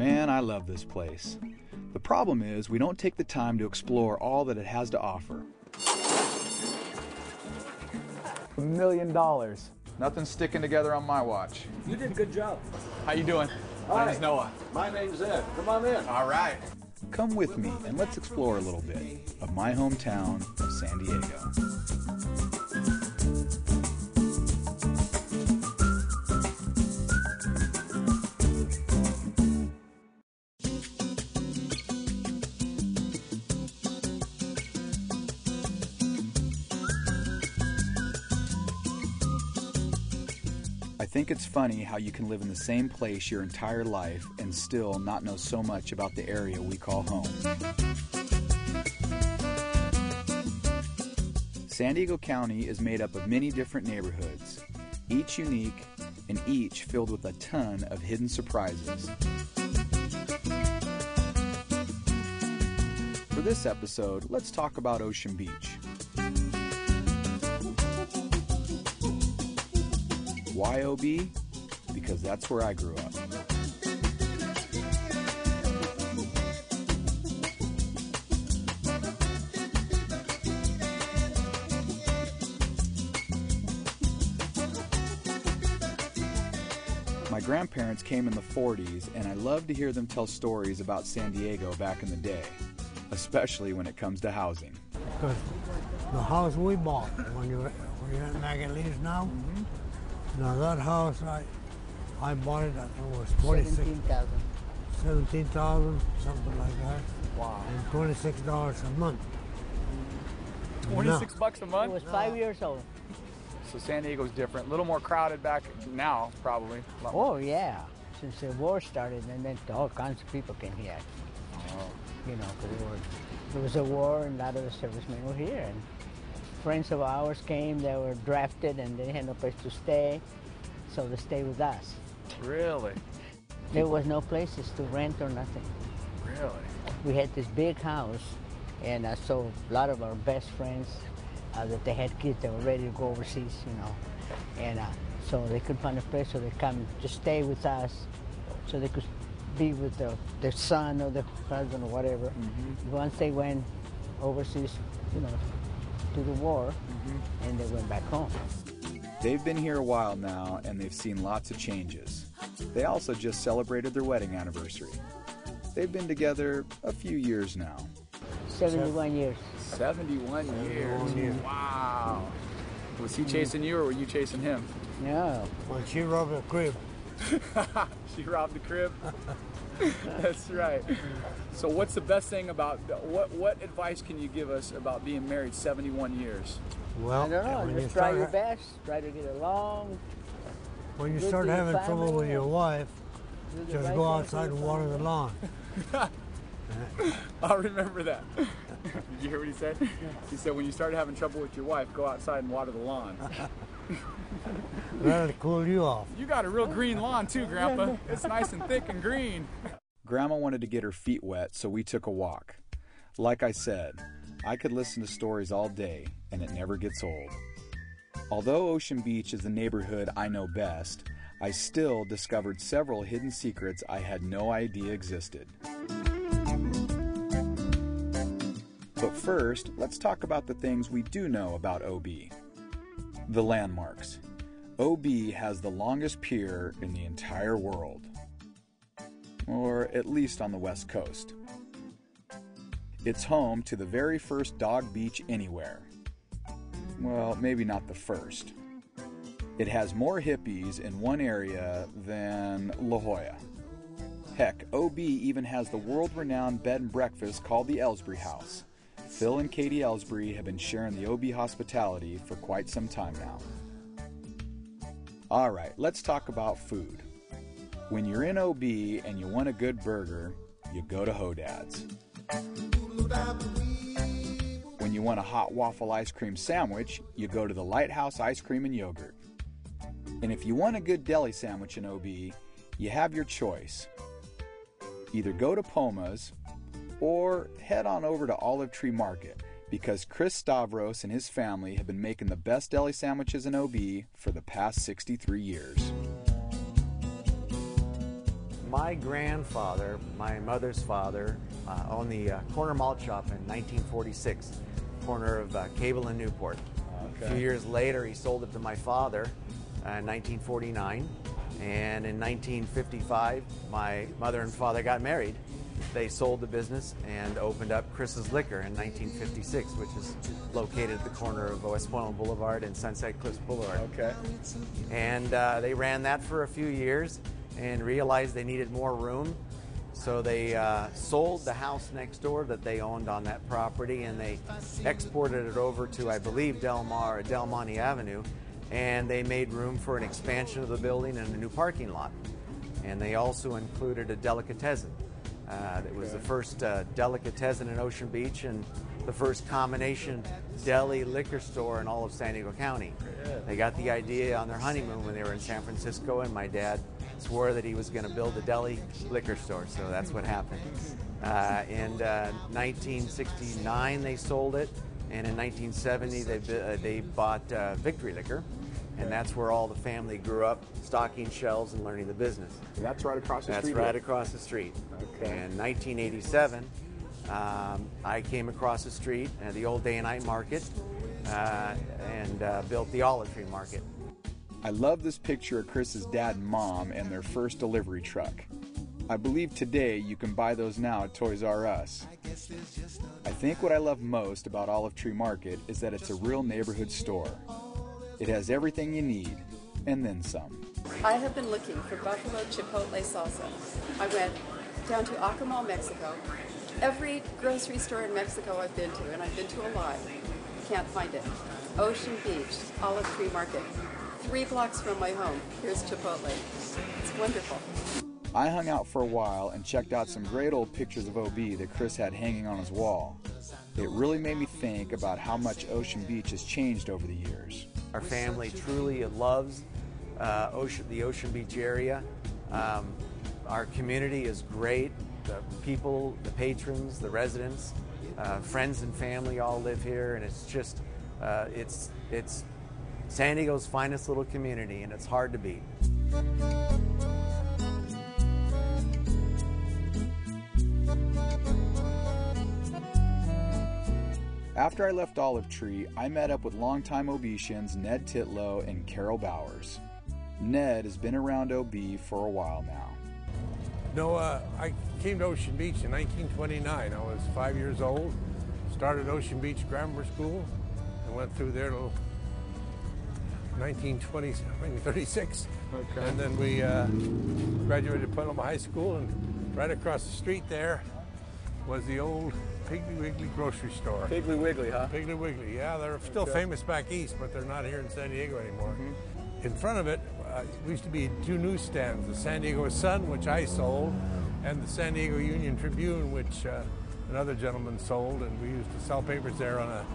Man, I love this place. The problem is we don't take the time to explore all that it has to offer. $1 million. Nothing's sticking together on my watch. You did a good job. How you doing? My name's Noah. My name's Ed. Come on in. All right. Come with me and let's explore a little bit of my hometown of San Diego. I think it's funny how you can live in the same place your entire life and still not know so much about the area we call home. San Diego County is made up of many different neighborhoods, each unique and each filled with a ton of hidden surprises. For this episode, let's talk about Ocean Beach. Why OB? Because that's where I grew up. My grandparents came in the 40s, and I love to hear them tell stories about San Diego back in the day, especially when it comes to housing. Because the house we bought, when you're at Magalis now, now that house, I bought it, I think it was 17,000. 17,000, something like that. Wow. And $26 a month. 26 bucks a I month? was 5 years old. So San Diego's different, a little more crowded back now, probably. Oh, yeah. Since the war started, and then all kinds of people came here. Oh. You know, 'cause there was a war, and a lot of the servicemen were here. And friends of ours came, they were drafted, and they had no place to stay, so they stayed with us. Really? There was no places to rent or nothing. Really? We had this big house, and so a lot of our best friends that they had kids that were ready to go overseas, you know, and so they could find a place, so they come just stay with us, so they could be with their son or their husband or whatever. Once they went overseas, you know, to the war, and they went back home. They've been here a while now, and they've seen lots of changes. They also just celebrated their wedding anniversary. They've been together a few years now. 71 years. 71 years. Wow. Was he chasing you, or were you chasing him? No. When she robbed the crib. She robbed the crib? That's right. So what's the best thing about, what advice can you give us about being married 71 years? Well, I don't know, when you just try start your best, try to get along. When you Good start to your having trouble family. with your wife, Do the just right go thing outside for and your water family. the lawn. I'll remember that. Did you hear what he said? He said, when you start having trouble with your wife, go outside and water the lawn. That'll cool you off. You got a real green lawn too, Grandpa. It's nice and thick and green. Grandma wanted to get her feet wet, so we took a walk. Like I said, I could listen to stories all day, and it never gets old. Although Ocean Beach is the neighborhood I know best, I still discovered several hidden secrets I had no idea existed. But first, let's talk about the things we do know about OB. The landmarks. OB has the longest pier in the entire world, or at least on the West Coast. It's home to the very first dog beach anywhere. Well, maybe not the first. It has more hippies in one area than La Jolla. Heck, OB even has the world-renowned bed and breakfast called the Ellsbury House. Phil and Katie Ellsbury have been sharing the OB hospitality for quite some time now. Alright, let's talk about food. When you're in OB and you want a good burger, you go to Hodad's. When you want a hot waffle ice cream sandwich, you go to the Lighthouse Ice Cream and Yogurt. And if you want a good deli sandwich in OB, you have your choice. Either go to Poma's or head on over to Olive Tree Market, because Chris Stavros and his family have been making the best deli sandwiches in OB for the past 63 years. My grandfather, my mother's father, owned the corner malt shop in 1946, corner of Cable and Newport. Okay. A few years later, he sold it to my father in 1949, and in 1955, my mother and father got married. They sold the business and opened up Chris's Liquor in 1956, which is located at the corner of Westmoreland Boulevard and Sunset Cliffs Boulevard. Okay. And they ran that for a few years and realized they needed more room. So they sold the house next door that they owned on that property, and they exported it over to, I believe, Del Monte Avenue, and they made room for an expansion of the building and a new parking lot. And they also included a delicatessen. It was the first delicatessen in Ocean Beach and the first combination deli liquor store in all of San Diego County. They got the idea on their honeymoon when they were in San Francisco, and my dad swore that he was going to build a deli liquor store, so that's what happened. In 1969 they sold it, and in 1970 they bought Victory Liquor, and that's where all the family grew up, stocking shelves and learning the business. And that's right across the street. That's right across the street. Okay. In 1987, I came across the street at the old Day and Night Market and built the Olive Tree Market. I love this picture of Chris's dad and mom and their first delivery truck. I believe today you can buy those now at Toys R Us. I think what I love most about Olive Tree Market is that it's a real neighborhood store. It has everything you need, and then some. I have been looking for buffalo chipotle salsa. I went down to Acapulco, Mexico. Every grocery store in Mexico I've been to, and I've been to a lot, can't find it. Ocean Beach, Olive Tree Market. 3 blocks from my home, here's Chipotle. It's wonderful. I hung out for a while and checked out some great old pictures of OB that Chris had hanging on his wall. It really made me think about how much Ocean Beach has changed over the years. Our family truly loves the Ocean Beach area. Our community is great. The people, the patrons, the residents, friends and family all live here, and it's just, it's San Diego's finest little community, and it's hard to beat. After I left Olive Tree, I met up with longtime Obetians Ned Titlow and Carol Bowers. Ned has been around OB for a while now. No, I came to Ocean Beach in 1929. I was 5 years old, started Ocean Beach Grammar School, and went through there till 1936. Okay. And then we graduated Petaluma High School, and right across the street there was the old Piggly Wiggly grocery store. Piggly Wiggly, huh? Piggly Wiggly, yeah, they're still famous back east, but they're not here in San Diego anymore. In front of it used to be 2 newsstands, the San Diego Sun, which I sold, and the San Diego Union Tribune, which another gentleman sold, and we used to sell papers there on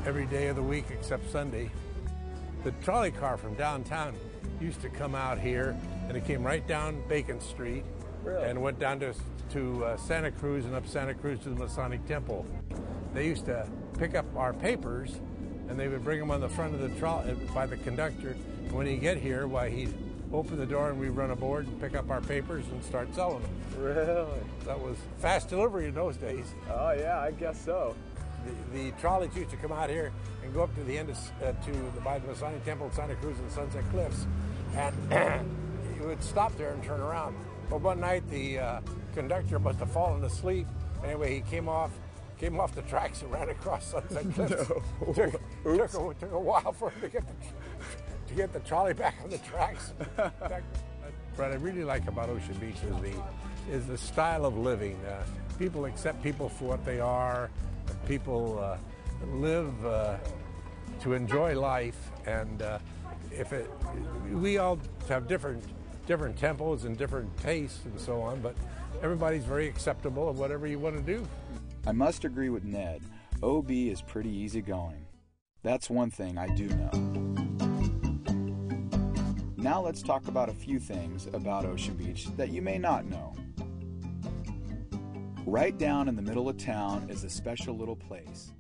every day of the week except Sunday. The trolley car from downtown used to come out here, and it came right down Bacon Street, and went down to Santa Cruz and up Santa Cruz to the Masonic Temple. They used to pick up our papers, and they would bring them on the front of the trolley by the conductor. And when he'd get here, why, he'd open the door and we'd run aboard and pick up our papers and start selling them. Really? That was fast delivery in those days. Oh yeah, I guess so. The trolleys used to come out here and go up to the end by the Masonic Temple, Santa Cruz, and Sunset Cliffs, and you would stop there and turn around. But one night the conductor must have fallen asleep. Anyway, he came off the tracks and ran across Sunset Cliffs. No. Took a while for him to get the trolley back on the tracks. What I really like about Ocean Beach is the style of living. People accept people for what they are. People live to enjoy life, and we all have different tempos and different tastes and so on, but everybody's very acceptable of whatever you want to do. I must agree with Ned. OB is pretty easygoing. That's one thing I do know. Now let's talk about a few things about Ocean Beach that you may not know. Right down in the middle of town is a special little place.